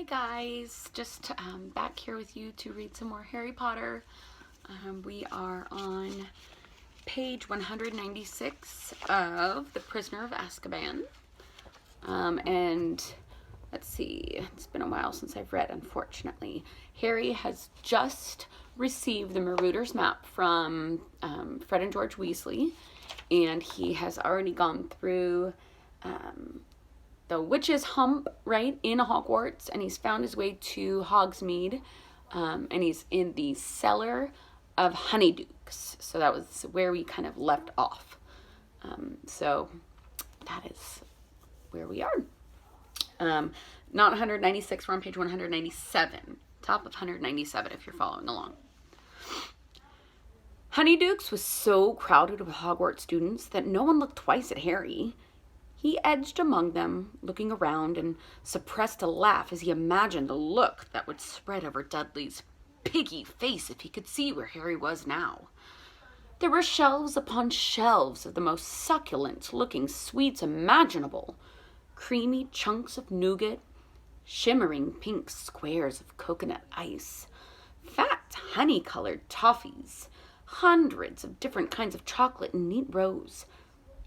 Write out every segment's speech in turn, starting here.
Hi guys, just back here with you to read some more Harry Potter. We are on page 196 of The Prisoner of Azkaban. And let's see, it's been a while since I've read, unfortunately. Harry has just received the Marauders map from Fred and George Weasley, and he has already gone through the Witch's Hump, right, in Hogwarts, and he's found his way to Hogsmeade, and he's in the Cellar of Honeydukes. So that was where we kind of left off. So that is where we are. Not 196, we're on page 197. Top of 197 if you're following along. Honeydukes was so crowded with Hogwarts students that no one looked twice at Harry. He edged among them, looking around, and suppressed a laugh as he imagined the look that would spread over Dudley's piggy face if he could see where Harry was now. There were shelves upon shelves of the most succulent-looking sweets imaginable, creamy chunks of nougat, shimmering pink squares of coconut ice, fat honey-colored toffees, hundreds of different kinds of chocolate in neat rows.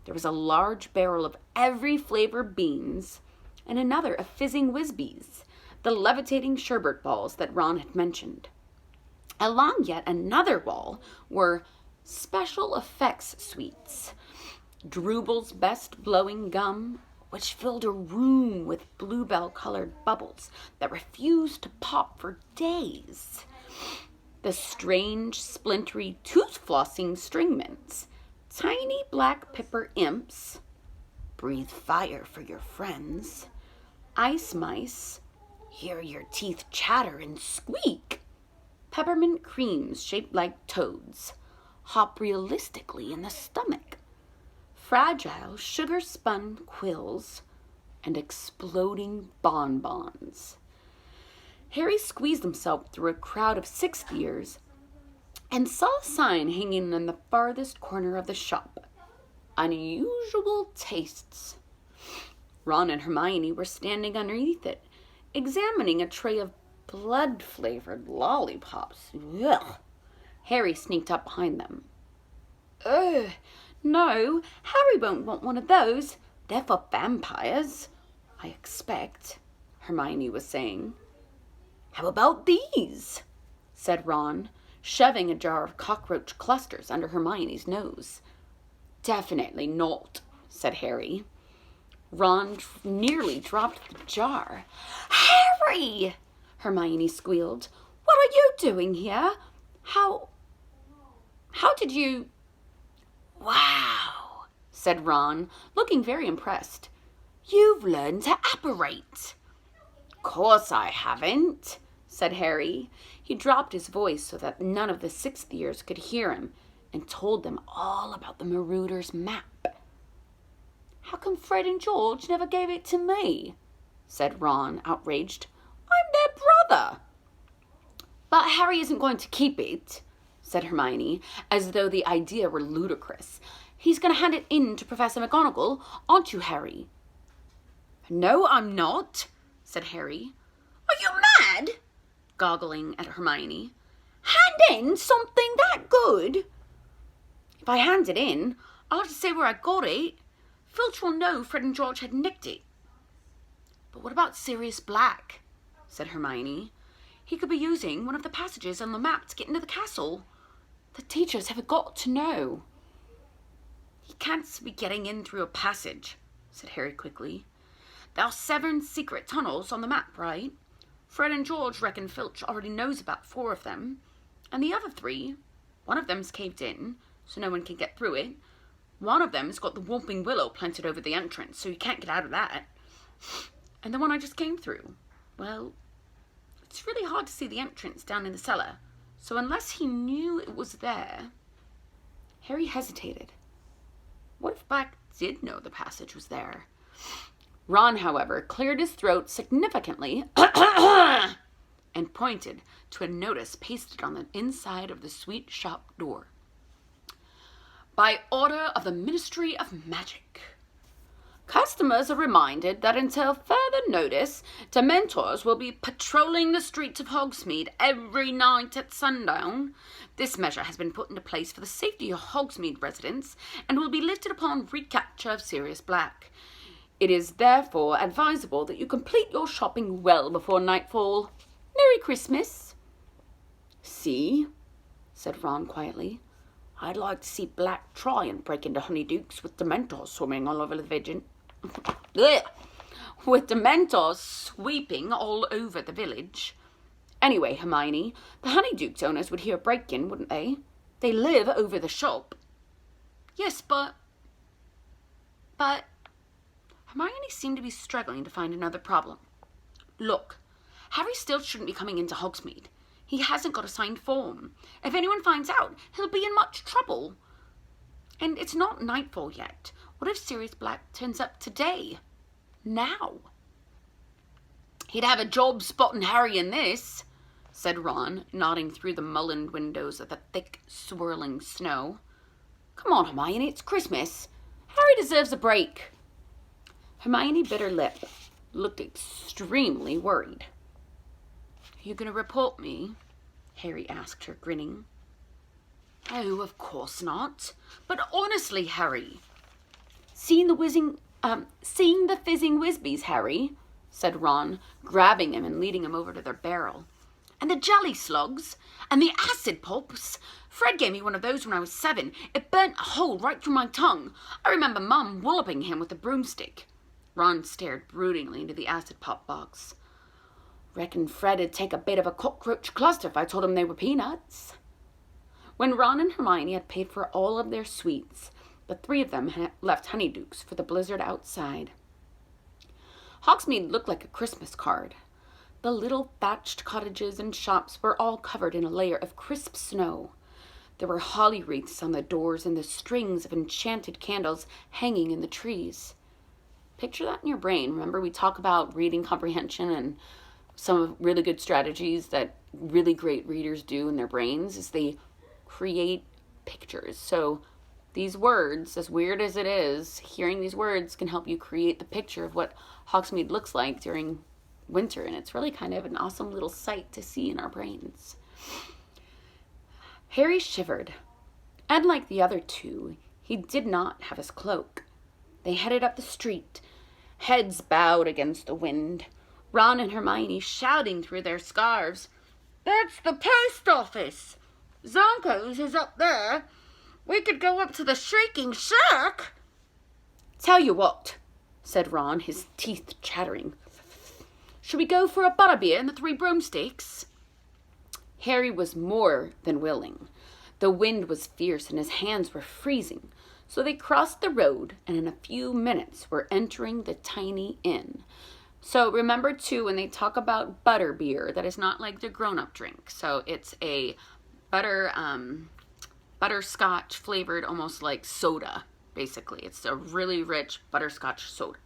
There was a large barrel of every flavor beans, and another of fizzing Whizbees, the levitating sherbet balls that Ron had mentioned. Along yet another wall were special effects sweets, Drubel's best blowing gum, which filled a room with bluebell-colored bubbles that refused to pop for days, the strange, splintery, tooth-flossing string mints, tiny black pepper imps, breathe fire for your friends, ice mice, hear your teeth chatter and squeak, peppermint creams shaped like toads, hop realistically in the stomach, fragile sugar-spun quills, and exploding bonbons. Harry squeezed himself through a crowd of sixth years and saw a sign hanging in the farthest corner of the shop. Unusual tastes. Ron and Hermione were standing underneath it, examining a tray of blood-flavored lollipops. Ugh. Harry sneaked up behind them. Ugh, no, Harry won't want one of those. They're for vampires, I expect, Hermione was saying. How about these? Said Ron, shoving a jar of cockroach clusters under Hermione's nose. Definitely not, said Harry. Ron nearly dropped the jar. Harry! Hermione squealed. What are you doing here? How did you... Wow, said Ron, looking very impressed. You've learned to apparate. Course I haven't, said Harry. He dropped his voice so that none of the sixth years could hear him and told them all about the Marauders map. How come Fred and George never gave it to me? Said Ron, outraged. I'm their brother. But Harry isn't going to keep it, said Hermione, as though the idea were ludicrous. He's going to hand it in to Professor McGonagall, aren't you, Harry? No, I'm not, said Harry. Are you mad? Goggling at Hermione. Hand in something that good? If I hand it in, I'll have to say where I got it. Filch will know Fred and George had nicked it. But what about Sirius Black? Said Hermione. He could be using one of the passages on the map to get into the castle. The teachers have got to know. He can't be getting in through a passage, said Harry quickly. There are 7 secret tunnels on the map, right? Fred and George reckon Filch already knows about 4 of them. And the other 3, one of them's caved in, so no one can get through it. One of them's got the Whomping Willow planted over the entrance, so you can't get out of that. And the one I just came through, well, it's really hard to see the entrance down in the cellar. So unless he knew it was there... Harry hesitated. What if Black did know the passage was there? Ron, however, cleared his throat significantly and pointed to a notice pasted on the inside of the sweet shop door. By order of the Ministry of Magic. Customers are reminded that until further notice, Dementors will be patrolling the streets of Hogsmeade every night at sundown. This measure has been put into place for the safety of Hogsmeade residents and will be lifted upon recapture of Sirius Black. It is therefore advisable that you complete your shopping well before nightfall. Merry Christmas. See, said Ron quietly, I'd like to see Black try and break into Honeydukes with Dementors swimming all over the village. With Dementors sweeping all over the village. Anyway, Hermione, the Honeydukes owners would hear a break-in, wouldn't they? They live over the shop. Yes, but Hermione seemed to be struggling to find another problem. Look, Harry still shouldn't be coming into Hogsmeade. He hasn't got a signed form. If anyone finds out, he'll be in much trouble. And it's not nightfall yet. What if Sirius Black turns up today? Now? He'd have a job spotting Harry in this, said Ron, nodding through the mullioned windows at the thick, swirling snow. Come on, Hermione, it's Christmas. Harry deserves a break. Hermione bit her lip, looked extremely worried. Are you going to report me? Harry asked her, grinning. Oh, of course not. But honestly, Harry. Seeing the fizzing Whizbees, Harry, said Ron, grabbing him and leading him over to their barrel. And the jelly slugs, and the acid pops. Fred gave me one of those when I was 7. It burnt a hole right through my tongue. I remember Mum walloping him with a broomstick. Ron stared broodingly into the acid pop box. Reckon Fred'd take a bit of a cockroach cluster if I told him they were peanuts. When Ron and Hermione had paid for all of their sweets, the 3 of them had left Honeydukes for the blizzard outside. Hogsmeade looked like a Christmas card. The little thatched cottages and shops were all covered in a layer of crisp snow. There were holly wreaths on the doors and the strings of enchanted candles hanging in the trees. Picture that in your brain. Remember, we talk about reading comprehension, and some really good strategies that really great readers do in their brains is they create pictures. So these words, as weird as it is, hearing these words can help you create the picture of what Hogsmeade looks like during winter. And it's really kind of an awesome little sight to see in our brains. Harry shivered. Unlike the other 2, he did not have his cloak. They headed up the street, heads bowed against the wind. Ron and Hermione shouting through their scarves, That's the post office! Zonko's is up there. We could go up to the Shrieking Shack. Tell you what, said Ron, his teeth chattering. Should we go for a butterbeer and the 3 broomsticks? Harry was more than willing. The wind was fierce and his hands were freezing, so they crossed the road and in a few minutes were entering the tiny inn. So remember, too, when they talk about butterbeer, that is not like the grown-up drink. So it's a butterscotch flavored, almost like soda, basically. It's a really rich butterscotch soda.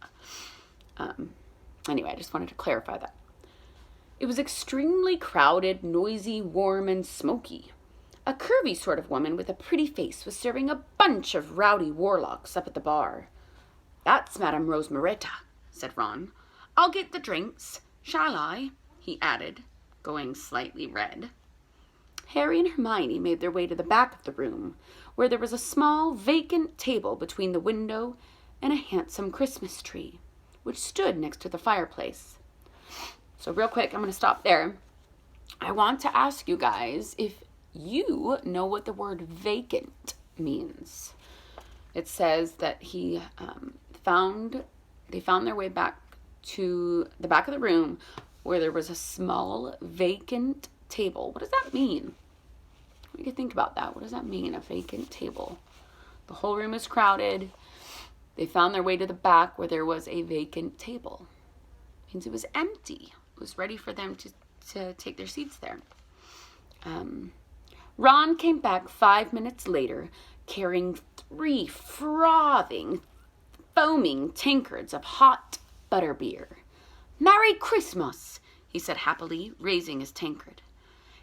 Anyway, I just wanted to clarify that. It was extremely crowded, noisy, warm, and smoky. A curvy sort of woman with a pretty face was serving a bunch of rowdy warlocks up at the bar. That's Madame Rosmerita, said Ron. I'll get the drinks. Shall I? He added, going slightly red. Harry and Hermione made their way to the back of the room, where there was a small, vacant table between the window and a handsome Christmas tree, which stood next to the fireplace. So real quick, I'm going to stop there. I want to ask you guys if you know what the word vacant means. It says that they found their way back to the back of the room where there was a small vacant table. What does that mean? What do you think about that? What does that mean, a vacant table? The whole room is crowded. They found their way to the back where there was a vacant table. It means it was empty. It was ready for them to take their seats there. Ron came back 5 minutes later carrying 3 frothing, foaming tankards of hot butterbeer. Merry Christmas, he said happily, raising his tankard.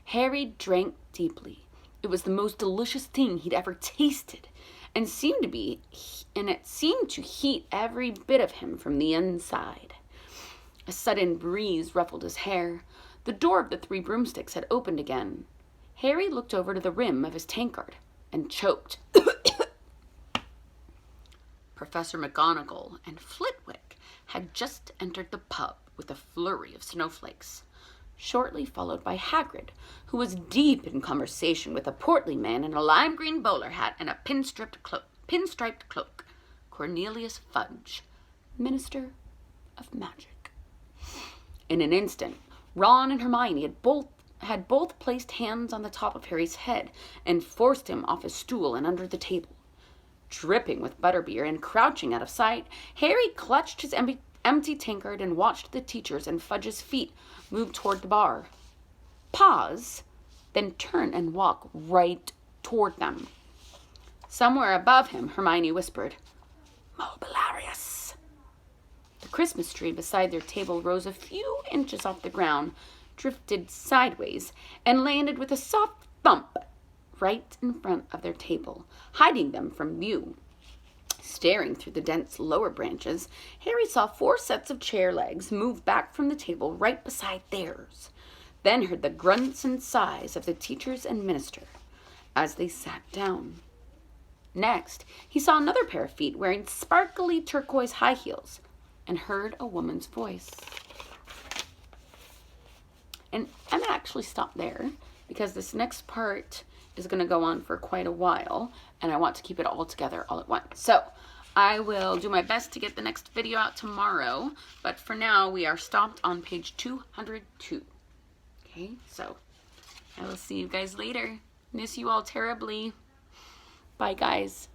Harry drank deeply. It was the most delicious thing he'd ever tasted, and it seemed to heat every bit of him from the inside. A sudden breeze ruffled his hair. The door of the Three Broomsticks had opened again. Harry looked over to the rim of his tankard and choked. Professor McGonagall and Flitwick had just entered the pub with a flurry of snowflakes, shortly followed by Hagrid, who was deep in conversation with a portly man in a lime green bowler hat and a pinstriped cloak, Cornelius Fudge, Minister of Magic. In an instant, Ron and Hermione had both placed hands on the top of Harry's head and forced him off his stool and under the table. Dripping with butterbeer and crouching out of sight, Harry clutched his empty tankard and watched the teachers and Fudge's feet move toward the bar. Pause, then turn and walk right toward them. Somewhere above him, Hermione whispered, "Mobiliarius." The Christmas tree beside their table rose a few inches off the ground, drifted sideways, and landed with a soft thump right in front of their table, hiding them from view. Staring through the dense lower branches, Harry saw 4 sets of chair legs move back from the table right beside theirs, then heard the grunts and sighs of the teachers and minister as they sat down. Next, he saw another pair of feet wearing sparkly turquoise high heels and heard a woman's voice. And I'm going to actually stop there because this next part is going to go on for quite a while, and I want to keep it all together all at once. So I will do my best to get the next video out tomorrow, but for now we are stopped on page 202. Okay, so I will see you guys later. Miss you all terribly. Bye, guys.